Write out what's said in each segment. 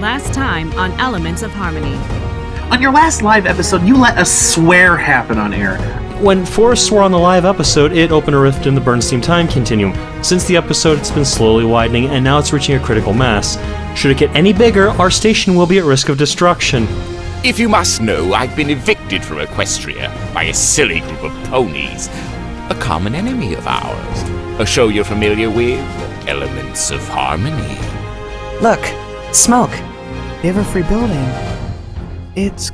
Last time on Elements of Harmony. On your last live episode, you let a swear happen on air. When Forrest swore on the live episode, it opened a rift in the Bernstein time continuum. Since the episode, it's been slowly widening, and now it's reaching a critical mass. Should it get any bigger, our station will be at risk of destruction. If you must know, I've been evicted from Equestria by a silly group of ponies. A common enemy of ours. A show you're familiar with? Elements of Harmony. Look, smoke. We have a free building. It's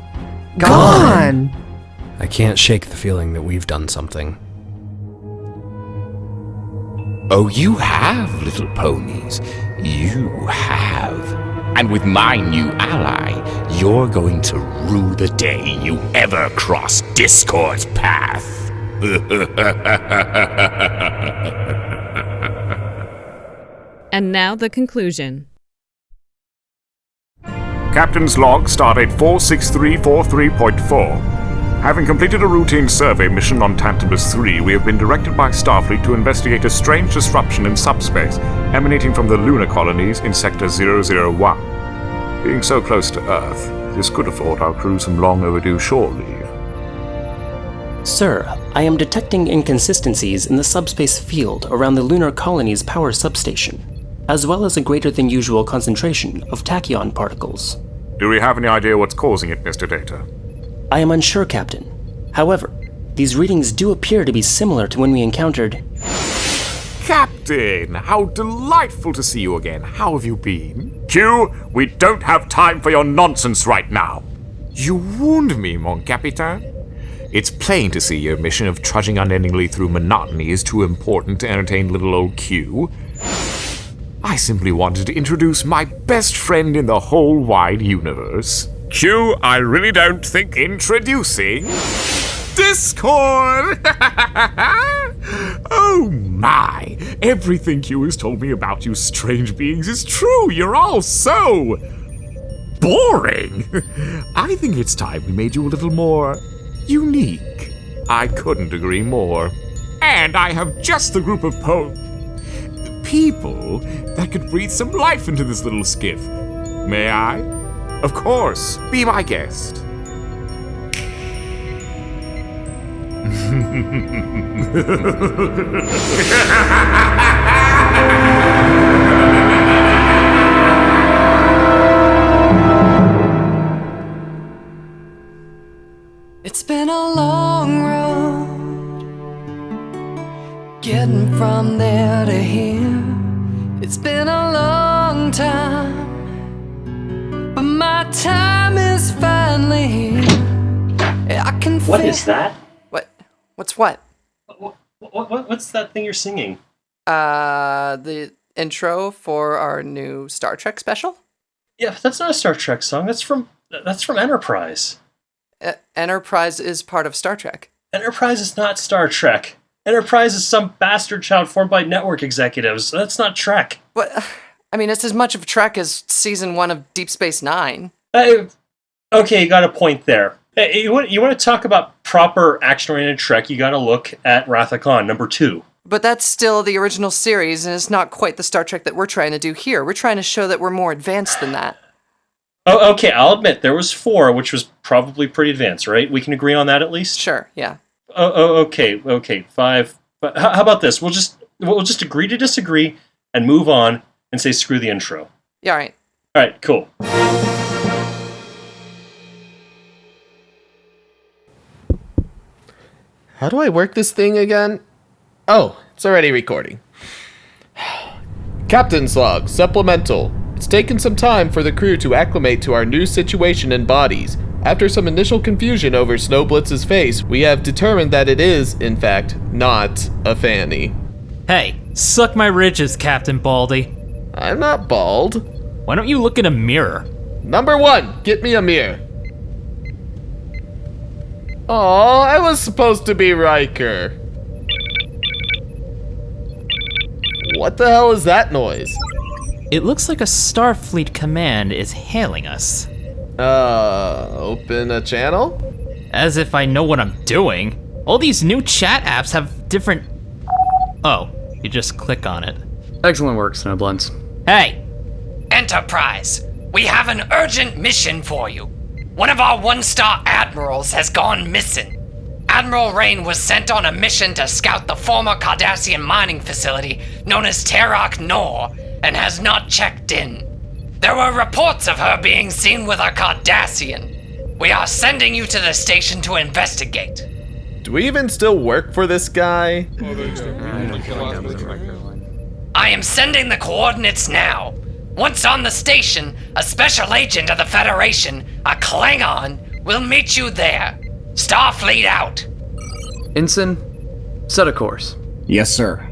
gone! I can't shake the feeling that we've done something. Oh, you have, little ponies. You have. And with my new ally, you're going to rue the day you ever cross Discord's path. And now the conclusion. Captain's log, stardate 46343.4. Having completed a routine survey mission on Tantalus 3, we have been directed by Starfleet to investigate a strange disruption in subspace emanating from the lunar colonies in Sector 001. Being so close to Earth, this could afford our crew some long overdue shore leave. Sir, I am detecting inconsistencies in the subspace field around the lunar colony's power substation, as well as a greater than usual concentration of tachyon particles. Do we have any idea what's causing it, Mr. Data? I am unsure, Captain. However, these readings do appear to be similar to when we encountered... Captain, how delightful to see you again. How have you been? Q, we don't have time for your nonsense right now. You warned me, mon capitaine. It's plain to see your mission of trudging unendingly through monotony is too important to entertain little old Q. I simply wanted to introduce my best friend in the whole wide universe. Q, I really don't think introducing... Discord! Oh my! Everything Q has told me about you strange beings is true! You're all so... boring! I think it's time we made you a little more... unique. I couldn't agree more. And I have just the group of people that could breathe some life into this little skiff. May I? Of course, be my guest. It's been a long road, getting from there to here. It's been a long time, but my time is finally here. I can What is that? What's what? What's that thing you're singing? The intro for our new Star Trek special? Yeah, that's not a Star Trek song. That's from Enterprise. Enterprise is part of Star Trek. Enterprise is not Star Trek. Enterprise is some bastard child formed by network executives. That's not Trek. But, I mean, it's as much of Trek as season 1 of Deep Space Nine. Okay, you got a point there. Hey, you want to talk about proper action-oriented Trek, you got to look at Wrath of Khan, number 2. But that's still the original series, and it's not quite the Star Trek that we're trying to do here. We're trying to show that we're more advanced than that. Oh, okay, I'll admit, there was 4, which was probably pretty advanced, right? We can agree on that at least? Sure, yeah. Okay, 5. But how about this? We'll just agree to disagree and move on and say screw the intro. Yeah, all right. All right, cool. How do I work this thing again? Oh, it's already recording. Captain's log, supplemental. It's taken some time for the crew to acclimate to our new situation and bodies. After some initial confusion over Snowblitz's face, we have determined that it is, in fact, not a fanny. Hey, suck my ridges, Captain Baldy. I'm not bald. Why don't you look in a mirror? Number 1, get me a mirror. Aw, I was supposed to be Riker. What the hell is that noise? It looks like a Starfleet command is hailing us. Open a channel? As if I know what I'm doing. All these new chat apps have different... Oh, you just click on it. Excellent work, Snowblunts. Hey! Enterprise, We have an urgent mission for you. One of our one-star admirals has gone missing. Admiral Rain was sent on a mission to scout the former Cardassian mining facility known as Terok Nor and has not checked in. There were reports of her being seen with a Cardassian. We are sending you to the station to investigate. Do we even still work for this guy? I am sending the coordinates now. Once on the station, a special agent of the Federation, a Klingon, will meet you there. Starfleet out. Ensign, set a course. Yes, sir.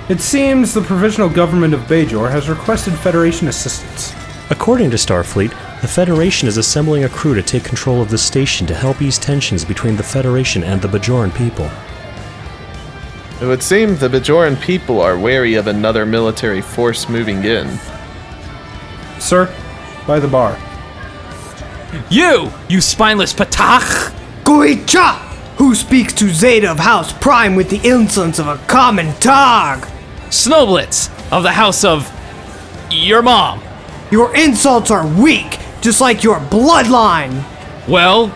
It seems the provisional government of Bajor has requested Federation assistance. According to Starfleet, the Federation is assembling a crew to take control of the station to help ease tensions between the Federation and the Bajoran people. It would seem the Bajoran people are wary of another military force moving in. Sir, by the bar. You spineless patach! Goicha! Who speaks to Zeta of House Prime with the insolence of a common tog? Snowblitz of the house of your mom. Your insults are weak, just like your bloodline. Well,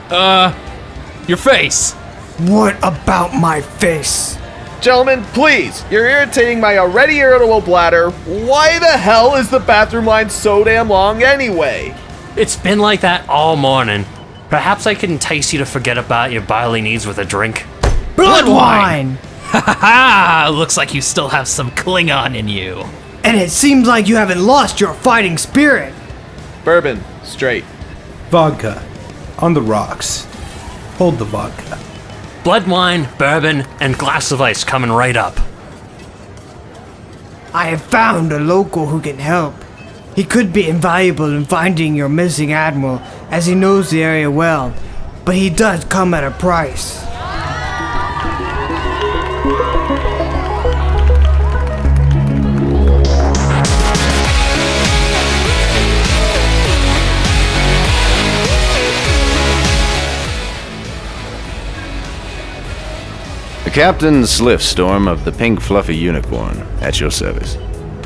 your face. What about my face? Gentlemen, please, you're irritating my already irritable bladder. Why the hell is the bathroom line so damn long anyway? It's been like that all morning. Perhaps I could entice you to forget about your bodily needs with a drink. Blood wine! Ha ha ha! Looks like you still have some Klingon in you. And it seems like you haven't lost your fighting spirit. Bourbon, straight. Vodka. On the rocks. Hold the vodka. Blood wine, bourbon, and glass of ice coming right up. I have found a local who can help. He could be invaluable in finding your missing admiral, as he knows the area well, but he does come at a price. Captain Slifstorm of the Pink Fluffy Unicorn, at your service.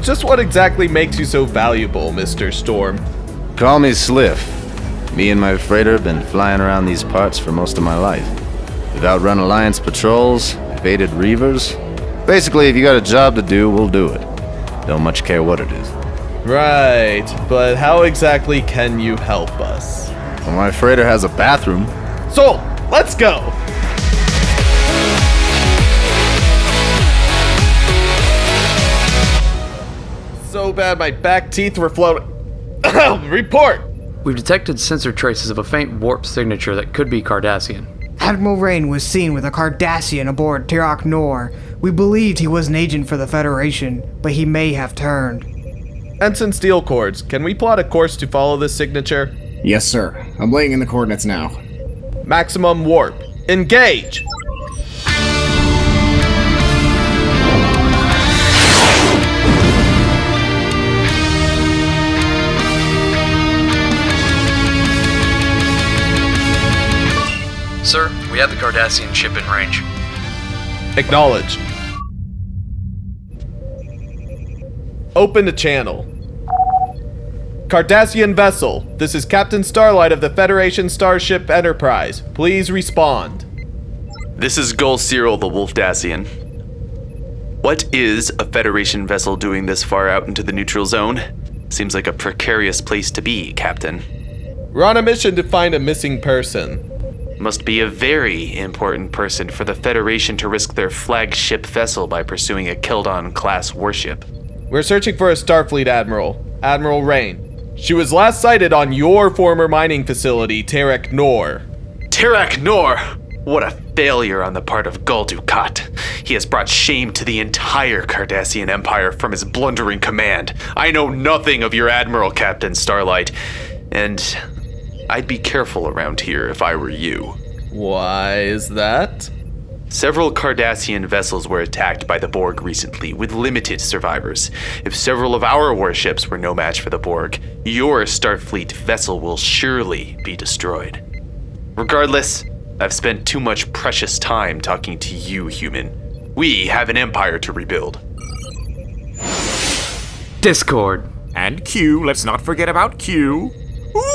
Just what exactly makes you so valuable, Mr. Storm? Call me Sliff. Me and my freighter have been flying around these parts for most of my life. We've outrun Alliance patrols, evaded Reavers. Basically, if you got a job to do, we'll do it. Don't much care what it is. Right, but how exactly can you help us? Well, my freighter has a bathroom. Sold! Let's go! So bad my back teeth were floating. Report! We've detected sensor traces of a faint warp signature that could be Cardassian. Admiral Rain was seen with a Cardassian aboard Terok Nor. We believed he was an agent for the Federation, but he may have turned. Ensign Steel Cords, can we plot a course to follow this signature? Yes, sir. I'm laying in the coordinates now. Maximum warp. Engage! Sir, we have the Cardassian ship in range. Acknowledged. Open the channel. Cardassian vessel, this is Captain Starlight of the Federation Starship Enterprise. Please respond. This is Gull Cyril the Wolfdassian. What is a Federation vessel doing this far out into the neutral zone? Seems like a precarious place to be, Captain. We're on a mission to find a missing person. Must be a very important person for the Federation to risk their flagship vessel by pursuing a Keldon-class warship. We're searching for a Starfleet Admiral, Admiral Rain. She was last sighted on your former mining facility, Terok Nor. Terok Nor! What a failure on the part of Gul Dukat. He has brought shame to the entire Cardassian Empire from his blundering command. I know nothing of your Admiral, Captain Starlight, and I'd be careful around here if I were you. Why is that? Several Cardassian vessels were attacked by the Borg recently, with limited survivors. If several of our warships were no match for the Borg, your Starfleet vessel will surely be destroyed. Regardless, I've spent too much precious time talking to you, human. We have an empire to rebuild. Discord. And Q, let's not forget about Q.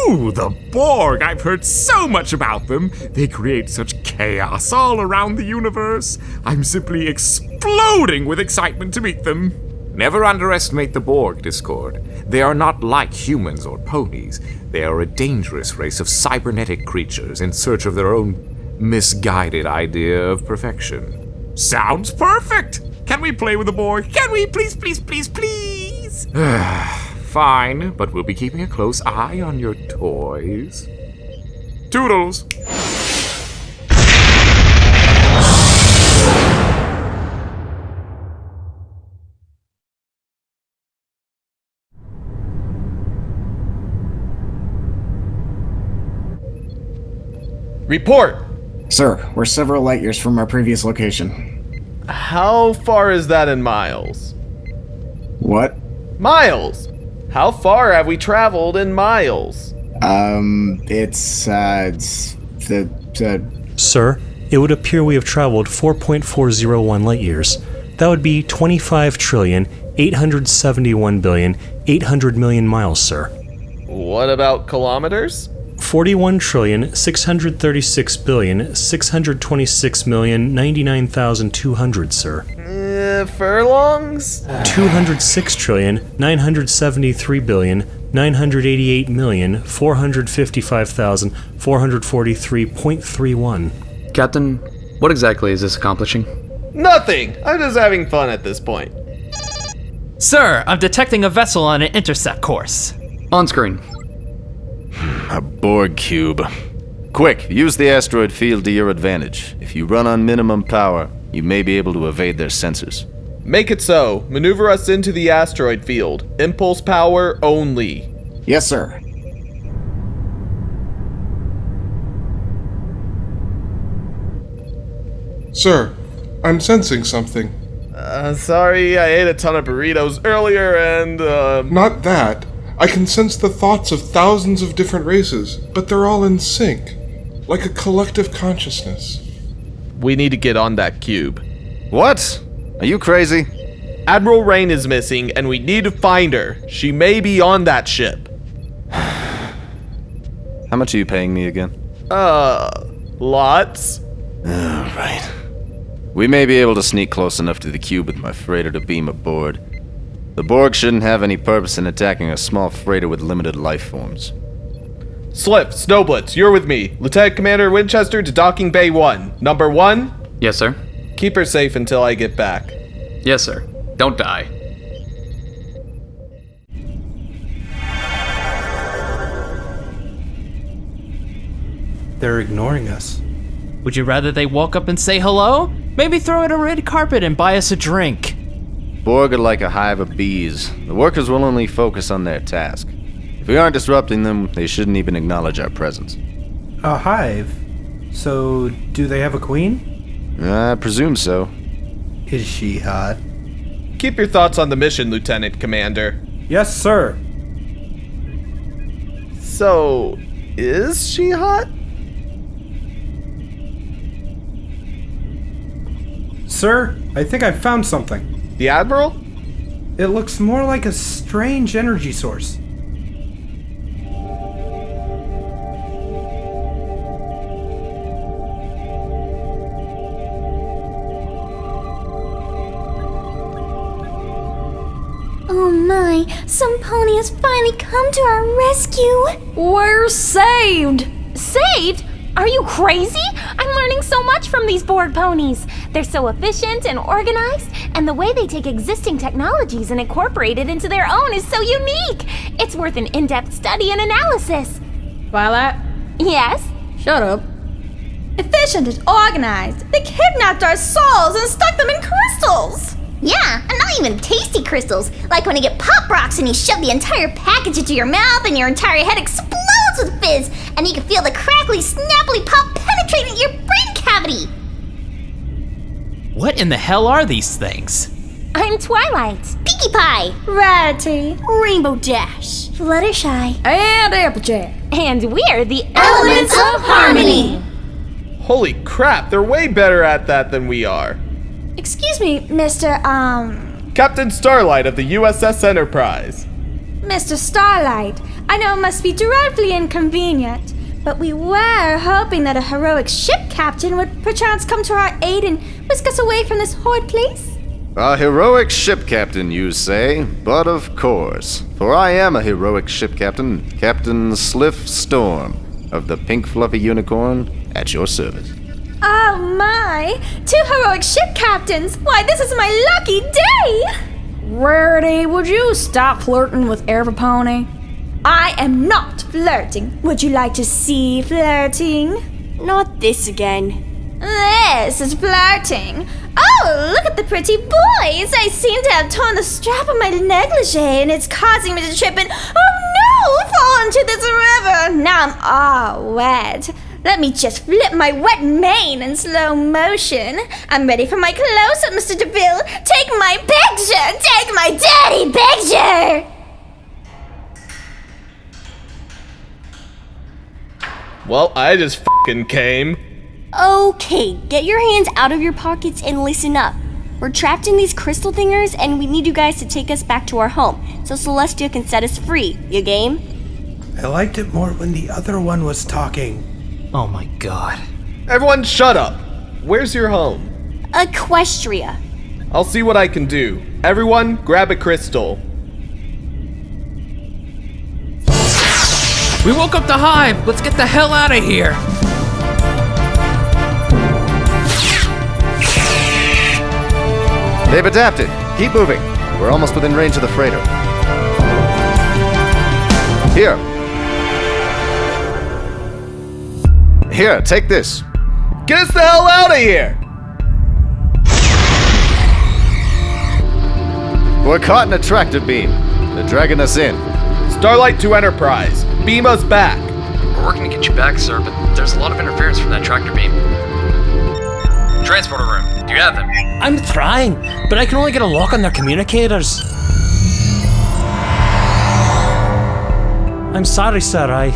Ooh, the Borg! I've heard so much about them. They create such chaos all around the universe. I'm simply exploding with excitement to meet them. Never underestimate the Borg, Discord. They are not like humans or ponies. They are a dangerous race of cybernetic creatures in search of their own misguided idea of perfection. Sounds perfect! Can we play with the Borg? Can we? Please, please, please, please! Fine, but we'll be keeping a close eye on your toys. Toodles! Report! Sir, we're several light years from our previous location. How far is that in miles? What? Miles! How far have we traveled in miles? It's Sir, it would appear we have traveled 4.401 light years. That would be 25,871,800,000,000 miles, sir. What about kilometers? 41,636,626,099,200, sir. Furlongs? 206,973,988,455,443.31. Captain, what exactly is this accomplishing? Nothing! I'm just having fun at this point. Sir, I'm detecting a vessel on an intercept course. On screen. A Borg cube. Quick, use the asteroid field to your advantage. If you run on minimum power, you may be able to evade their sensors. Make it so. Maneuver us into the asteroid field. Impulse power only. Yes, sir. Sir, I'm sensing something. Sorry, I ate a ton of burritos earlier and, Not that. I can sense the thoughts of thousands of different races, but they're all in sync. Like a collective consciousness. We need to get on that cube. What? Are you crazy? Admiral Rain is missing, and we need to find her. She may be on that ship. How much are you paying me again? Lots. Alright. We may be able to sneak close enough to the cube with my freighter to beam aboard. The Borg shouldn't have any purpose in attacking a small freighter with limited life forms. Sliff, Snowblitz, you're with me. Lieutenant Commander Winchester to Docking Bay 1. Number 1? Yes, sir. Keep her safe until I get back. Yes, sir. Don't die. They're ignoring us. Would you rather they walk up and say hello? Maybe throw out a red carpet and buy us a drink. Borg are like a hive of bees. The workers will only focus on their task. If we aren't disrupting them, they shouldn't even acknowledge our presence. A hive? So, do they have a queen? I presume so. Is she hot? Keep your thoughts on the mission, Lieutenant Commander. Yes, sir. So, is she hot? Sir, I think I found something. The Admiral? It looks more like a strange energy source. Oh my, some pony has finally come to our rescue. We're saved. Saved? Are you crazy? I'm learning so much from these Borg ponies. They're so efficient and organized, and the way they take existing technologies and incorporate it into their own is so unique. It's worth an in-depth study and analysis. Twilight? Yes? Shut up. Efficient and organized. They kidnapped our souls and stuck them in crystals. Yeah, and not even tasty crystals, like when you get Pop Rocks and you shove the entire package into your mouth and your entire head explodes with fizz, and you can feel the crackly, snappily pop penetrating your brain cavity. What in the hell are these things? I'm Twilight. Pinkie Pie. Rarity. Rainbow Dash. Fluttershy. And Applejack. And we're the Elements of Harmony. Holy crap, they're way better at that than we are. Excuse me, Mr. Captain Starlight of the USS Enterprise. Mr. Starlight. I know it must be dreadfully inconvenient, but we were hoping that a heroic ship captain would perchance come to our aid and whisk us away from this horrid place. A heroic ship captain, you say? But of course. For I am a heroic ship captain, Captain Sliff Storm, of the Pink Fluffy Unicorn, at your service. Oh my! 2 heroic ship captains! Why, this is my lucky day! Rarity, would you stop flirting with Pony? I am not flirting. Would you like to see flirting? Not this again. This is flirting. Oh, look at the pretty boys! I seem to have torn the strap of my negligee and it's causing me to trip and, oh no, fall into this river! Now I'm all wet. Let me just flip my wet mane in slow motion. I'm ready for my close-up, Mr. DeVille. Take my picture! Take my dirty picture! Well, I just f***ing came. Okay, get your hands out of your pockets and listen up. We're trapped in these crystal thingers and we need you guys to take us back to our home so Celestia can set us free. You game? I liked it more when the other one was talking. Oh my god. Everyone shut up. Where's your home? Equestria. I'll see what I can do. Everyone, grab a crystal. We woke up the hive! Let's get the hell out of here! They've adapted. Keep moving. We're almost within range of the freighter. Here. Here, take this. Get us the hell out of here! We're caught in a tractor beam. They're dragging us in. Starlight to Enterprise. Beam us back. We're working to get you back, sir, but there's a lot of interference from that tractor beam. Transporter room. Do you have them? I'm trying, but I can only get a lock on their communicators. I'm sorry, sir. I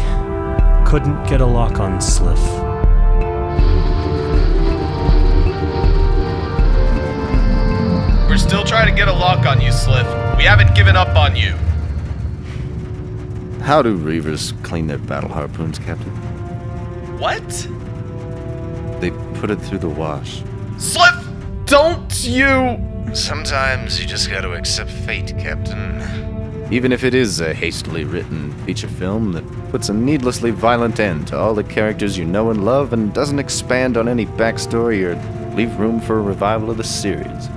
couldn't get a lock on Sliff. We're still trying to get a lock on you, Sliff. We haven't given up on you. How do reavers clean their battle harpoons, Captain? What? They put it through the wash. Sliff! Don't you... Sometimes you just gotta accept fate, Captain. Even if it is a hastily written feature film that puts a needlessly violent end to all the characters you know and love and doesn't expand on any backstory or leave room for a revival of the series.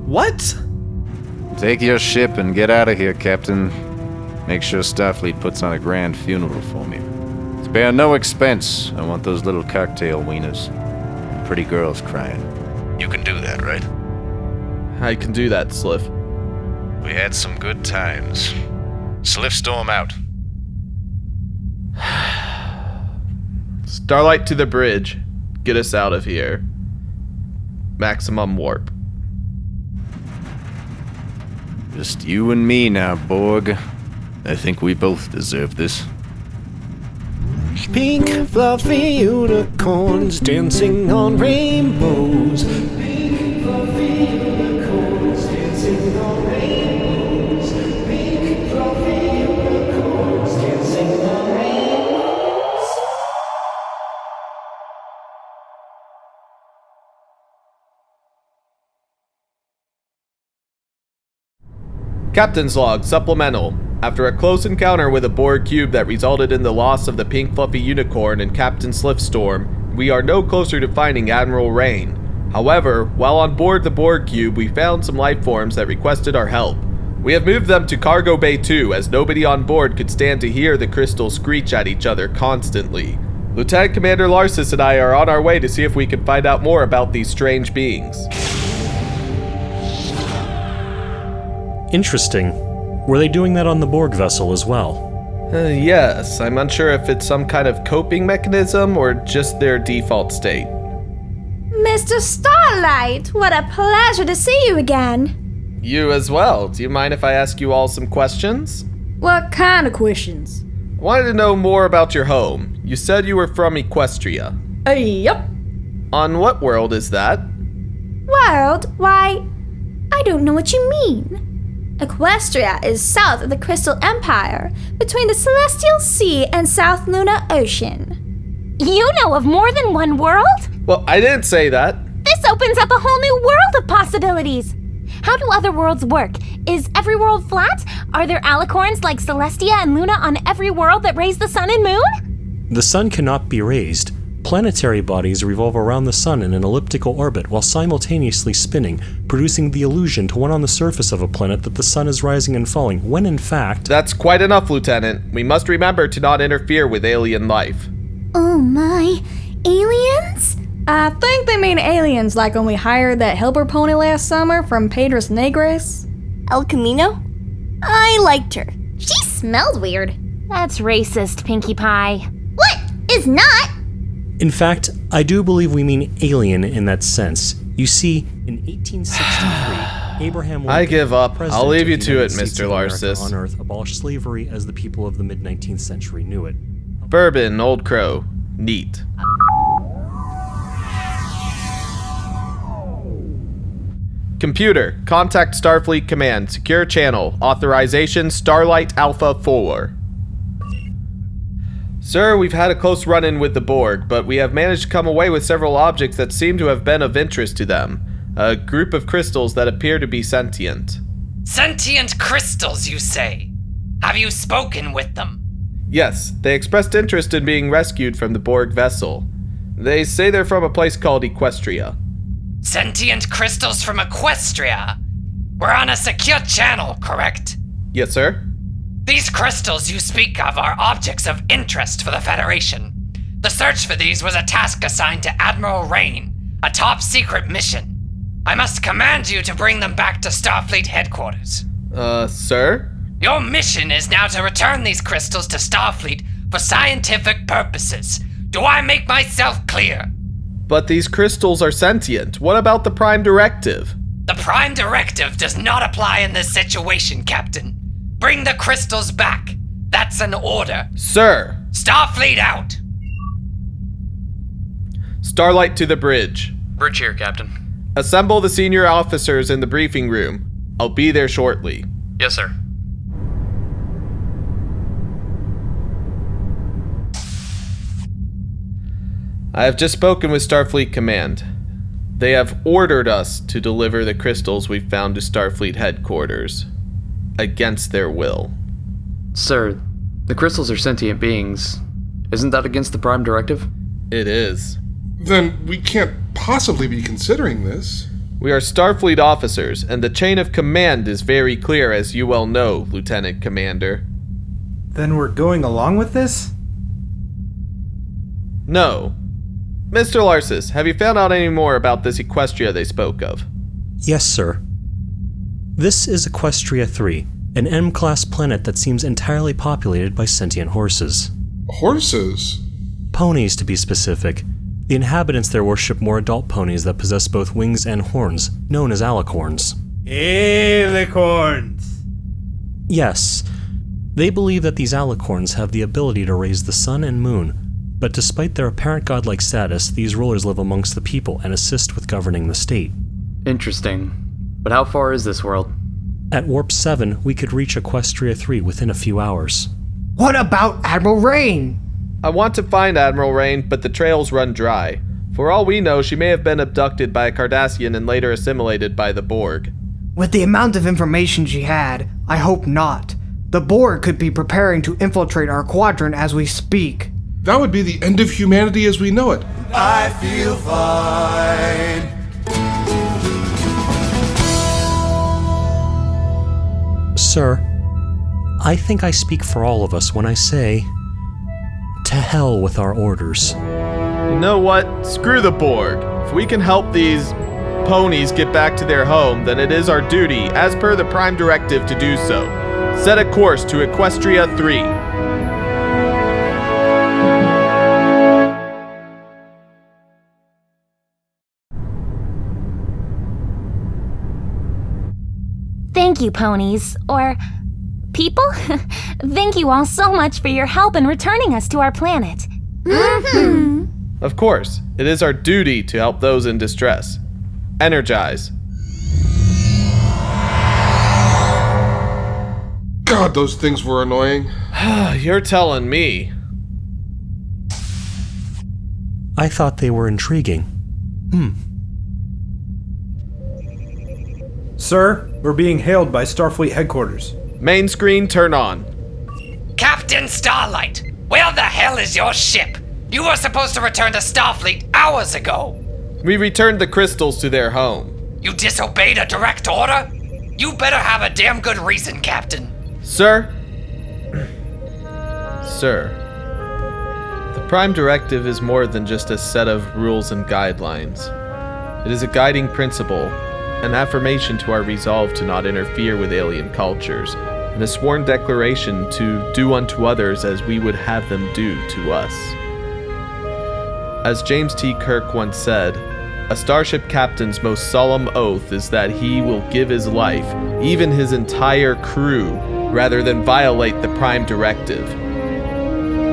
What? Take your ship and get out of here, Captain. Make sure Starfleet puts on a grand funeral for me. Spare no expense. I want those little cocktail wieners. And pretty girls crying. You can do that, right? I can do that, Sliff. We had some good times. Sliff Storm out. Starlight to the bridge. Get us out of here. Maximum warp. Just you and me now, Borg. I think we both deserve this. Pink fluffy unicorns dancing on rainbows. Pink fluffy unicorns dancing on rainbows. Pink fluffy unicorns dancing on rainbows. Captain's log, supplemental. After a close encounter with a Borg cube that resulted in the loss of the Pink Fluffy Unicorn and Captain Sliff Storm, we are no closer to finding Admiral Rain. However, while on board the Borg cube, we found some life forms that requested our help. We have moved them to Cargo Bay 2, as nobody on board could stand to hear the crystals screech at each other constantly. Lieutenant Commander Larsis and I are on our way to see if we can find out more about these strange beings. Interesting. Were they doing that on the Borg vessel as well? Yes, I'm unsure if it's some kind of coping mechanism or just their default state. Mr. Starlight, what a pleasure to see you again. You as well. Do you mind if I ask you all some questions? What kind of questions? I wanted to know more about your home. You said you were from Equestria. Yep. On what world is that? World? Why, I don't know what you mean. Equestria is south of the Crystal Empire, between the Celestial Sea and South Lunar Ocean. You know of more than one world? Well, I didn't say that. This opens up a whole new world of possibilities. How do other worlds work? Is every world flat? Are there alicorns like Celestia and Luna on every world that raise the sun and moon? The sun cannot be raised. Planetary bodies revolve around the sun in an elliptical orbit while simultaneously spinning, producing the illusion to one on the surface of a planet that the sun is rising and falling, when in fact... That's quite enough, Lieutenant. We must remember to not interfere with alien life. Oh my, aliens? I think they mean aliens, like when we hired that helper pony last summer from Pedras Negras. El Camino? I liked her. She smelled weird. That's racist, Pinkie Pie. What? Is not? In fact, I do believe we mean alien in that sense. You see, in 1863, Abraham Lincoln, I give up. President I'll leave you of the to it, United States Mr. of America Larsis. on Earth, abolished slavery as the people of the mid-19th century knew it. Bourbon, Old Crow. Neat. Computer, contact Starfleet Command. Secure channel. Authorization Starlight Alpha 4. Sir, we've had a close run-in with the Borg, but we have managed to come away with several objects that seem to have been of interest to them. A group of crystals that appear to be sentient. Sentient crystals, you say? Have you spoken with them? Yes, they expressed interest in being rescued from the Borg vessel. They say they're from a place called Equestria. Sentient crystals from Equestria? We're on a secure channel, correct? Yes, sir? These crystals you speak of are objects of interest for the Federation. The search for these was a task assigned to Admiral Rain, a top-secret mission. I must command you to bring them back to Starfleet headquarters. Sir? Your mission is now to return these crystals to Starfleet for scientific purposes. Do I make myself clear? But these crystals are sentient. What about the Prime Directive? The Prime Directive does not apply in this situation, Captain. Bring the crystals back. That's an order. Sir! Starfleet out! Starlight to the bridge. Bridge here, Captain. Assemble the senior officers in the briefing room. I'll be there shortly. Yes, sir. I have just spoken with Starfleet Command. They have ordered us to deliver the crystals we've found to Starfleet headquarters. Against their will. Sir, the crystals are sentient beings. Isn't that against the Prime Directive? It is. Then we can't possibly be considering this. We are Starfleet officers, and the chain of command is very clear, as you well know, Lieutenant Commander. Then we're going along with this? No. Mr. Larsis, have you found out any more about this Equestria they spoke of? Yes, sir. This is Equestria 3, an M-class planet that seems entirely populated by sentient horses. Horses? Ponies, to be specific. The inhabitants there worship more adult ponies that possess both wings and horns, known as alicorns. Alicorns! Yes. They believe that these alicorns have the ability to raise the sun and moon, but despite their apparent godlike status, these rulers live amongst the people and assist with governing the state. Interesting. But how far is this world? At Warp 7, we could reach Equestria 3 within a few hours. What about Admiral Rain? I want to find Admiral Rain, but the trails run dry. For all we know, she may have been abducted by a Cardassian and later assimilated by the Borg. With the amount of information she had, I hope not. The Borg could be preparing to infiltrate our quadrant as we speak. That would be the end of humanity as we know it. I feel fine. Sir, I think I speak for all of us when I say, to hell with our orders. You know what? Screw the Borg. If we can help these ponies get back to their home, then it is our duty, as per the Prime Directive, to do so. Set a course to Equestria 3. thank you, ponies. Or people? Thank you all so much for your help in returning us to our planet. Of course, it is our duty to help those in distress. Energize. God, those things were annoying. You're telling me. I thought they were intriguing. Sir, we're being hailed by Starfleet headquarters. Main screen, turn on. Captain Starlight, where the hell is your ship? You were supposed to return to Starfleet hours ago. We returned the crystals to their home. You disobeyed a direct order? You better have a damn good reason, Captain. Sir? Sir. The Prime Directive is more than just a set of rules and guidelines. It is a guiding principle, an affirmation to our resolve to not interfere with alien cultures, and a sworn declaration to do unto others as we would have them do to us. As James T. Kirk once said, a starship captain's most solemn oath is that he will give his life, even his entire crew, rather than violate the Prime Directive.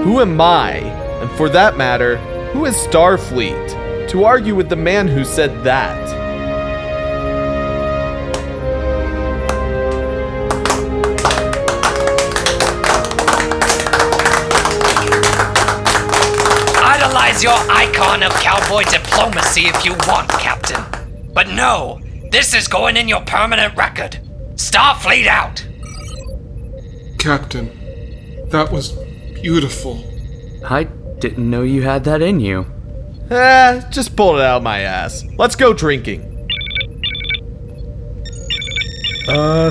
Who am I, and for that matter, who is Starfleet, to argue with the man who said that? Idolize your icon of cowboy diplomacy if you want, Captain. But no, this is going in your permanent record. Starfleet out! Captain, that was beautiful. I didn't know you had that in you. Just pulled it out of my ass. Let's go drinking.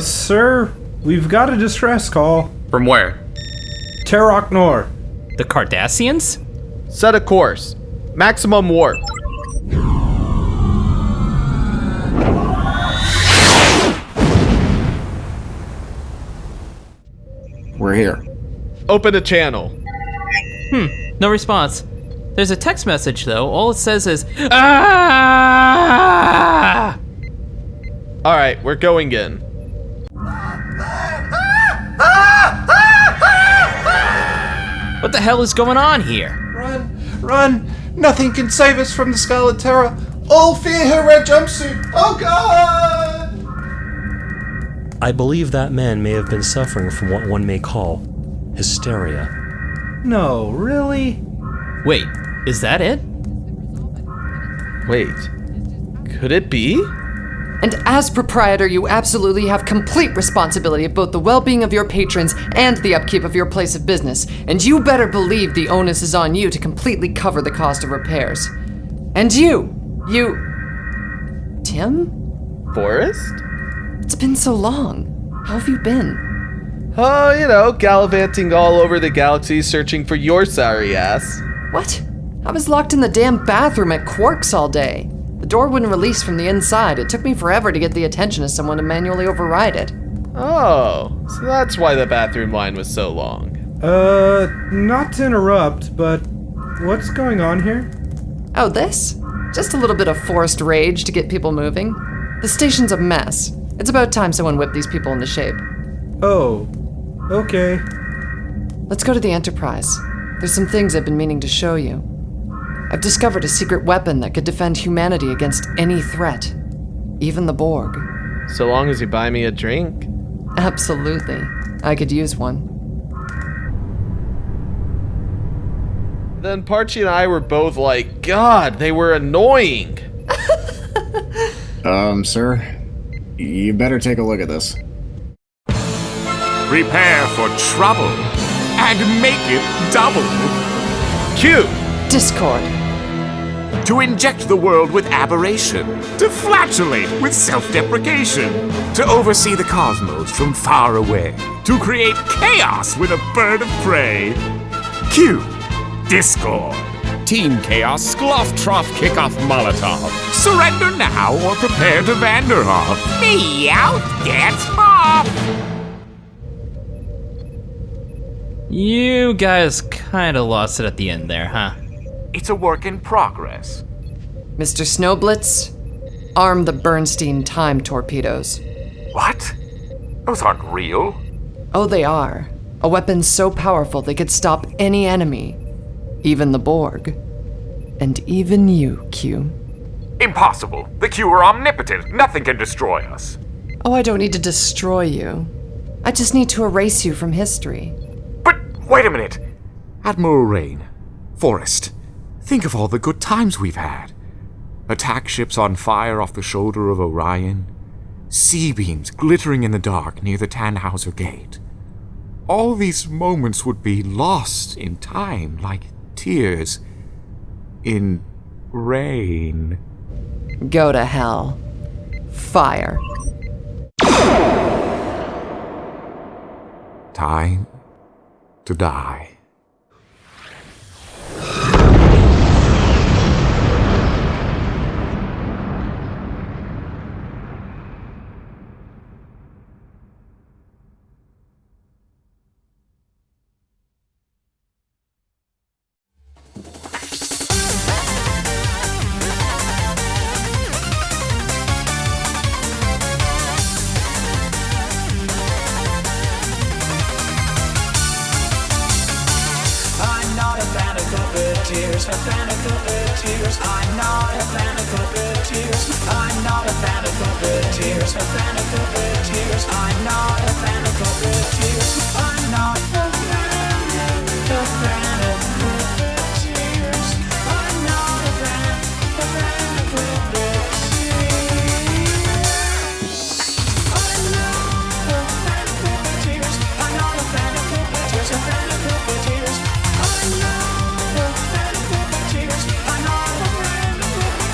Sir, we've got a distress call. From where? Terok Nor. The Cardassians? Set a course. Maximum warp. We're here. Open a channel. No response. There's a text message though. All it says is, "Ah!" Alright, we're going in. What the hell is going on here? Run! Nothing can save us from the Scarlet Terror. All fear her red jumpsuit. Oh God! I believe that man may have been suffering from what one may call hysteria. No, really? Wait, is that it? Wait, could it be? And as proprietor, you absolutely have complete responsibility of both the well-being of your patrons and the upkeep of your place of business. And you better believe the onus is on you to completely cover the cost of repairs. And you... Tim? Forrest? It's been so long. How have you been? Oh, you know, gallivanting all over the galaxy searching for your sorry ass. What? I was locked in the damn bathroom at Quark's all day. The door wouldn't release from the inside. It took me forever to get the attention of someone to manually override it. Oh, so that's why the bathroom line was so long. Not to interrupt, but what's going on here? Oh, this? Just a little bit of forced rage to get people moving. The station's a mess. It's about time someone whipped these people into shape. Oh, okay. Let's go to the Enterprise. There's some things I've been meaning to show you. I've discovered a secret weapon that could defend humanity against any threat. Even the Borg. So long as you buy me a drink? Absolutely. I could use one. Then Parchi and I were both like, God, they were annoying. Sir, you better take a look at this. Prepare for trouble and make it double. Q. Discord. To inject the world with aberration. To flatulate with self-deprecation. To oversee the cosmos from far away. To create chaos with a bird of prey. Q. Discord. Team Chaos, Skloff, Trough, Kickoff, Molotov. Surrender now or prepare to wander off. Meow, dance off. You guys kinda lost it at the end there, huh? It's a work in progress. Mr. Snowblitz, arm the Bernstein time torpedoes. What? Those aren't real. Oh, they are. A weapon so powerful they could stop any enemy. Even the Borg. And even you, Q. Impossible. The Q are omnipotent. Nothing can destroy us. Oh, I don't need to destroy you. I just need to erase you from history. But wait a minute. Admiral Rain, Forrest, think of all the good times we've had. Attack ships on fire off the shoulder of Orion. Sea beams glittering in the dark near the Tannhauser Gate. All these moments would be lost in time like tears in rain. Go to hell. Fire. Time to die. puppeteers, a fan of puppeteers. I'm not a fan of puppeteers. I'm not a fan of puppeteers, a fan of puppeteers. I'm not a fan of puppeteers. I'm not a fan of puppeteers. I'm not a fan of puppeteers. I'm not a fan of puppeteers. I'm not a fan of puppeteers, a fan of puppeteers. I'm not a fan of puppeteers. I'm not a fan of puppeteers.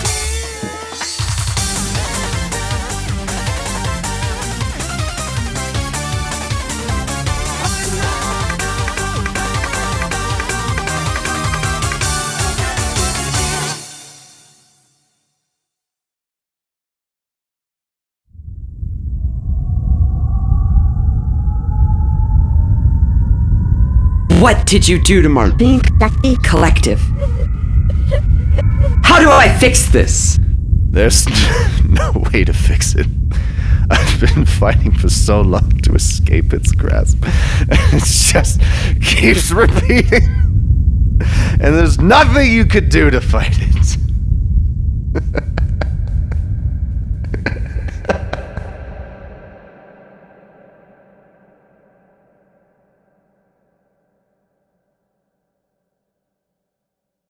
What did you do to my collective? How do I fix this? There's no way to fix it. I've been fighting for so long to escape its grasp. It just keeps repeating. And there's nothing you could do to fight it.